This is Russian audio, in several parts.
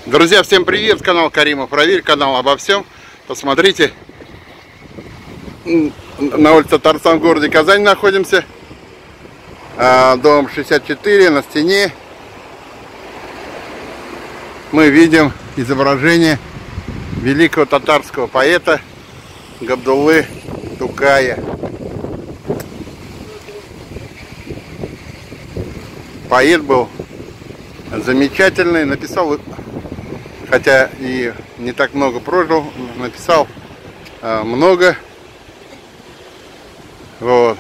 Друзья, всем привет! Канал Каримов Равиль, канал обо всем. Посмотрите, на улице Татарстан в городе Казань находимся. Дом 64, на стене мы видим изображение великого татарского поэта Габдуллы Тукая. Поэт был замечательный, написал, хотя и не так много прожил, написал много. Вот.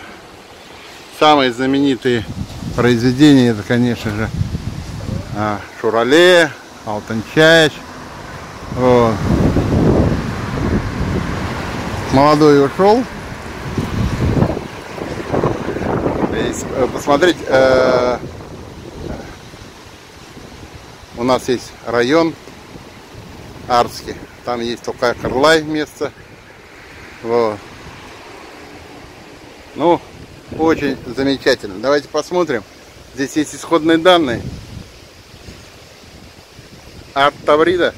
Самые знаменитые произведения — это, конечно же, Шурале, Алтынчаш. Вот. Молодой ушел. Посмотрите, у нас есть район Арцкий, там есть только Карлай место. Вот. Ну, очень замечательно. Давайте посмотрим. Здесь есть исходные данные. Арт Таврида.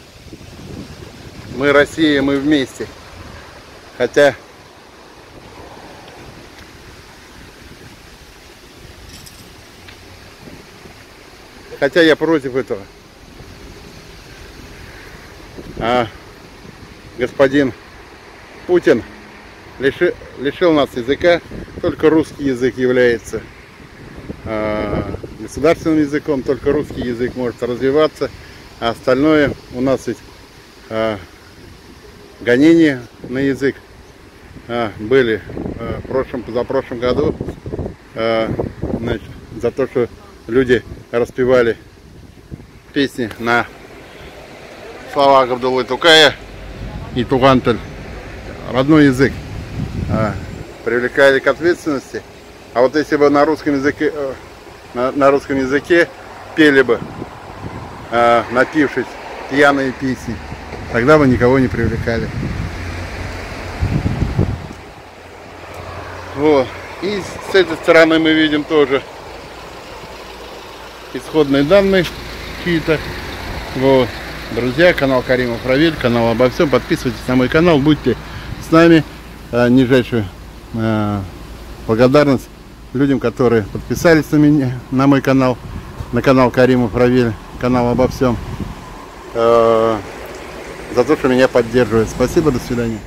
Мы Россия, мы вместе. Хотя я против этого. Господин Путин лишил нас языка. Только русский язык является государственным языком. Только русский язык может развиваться. А остальное у нас ведь гонения на язык были в прошлом, позапрошлом году. Значит, за то, что люди распевали песни на слова Габдуллы Тукая и Тугантель, родной язык, привлекали к ответственности. А вот если бы на русском языке пели бы, напившись, пьяные песни, тогда бы никого не привлекали. Вот. И с этой стороны мы видим тоже исходные данные чьи-то. Вот. Друзья, канал Каримов Равиль, канал обо всем. Подписывайтесь на мой канал, будьте с нами. Нижайшую благодарность людям, которые подписались на меня, на мой канал, на канал Каримов Равиль, канал обо всем, за то, что меня поддерживают. Спасибо, до свидания.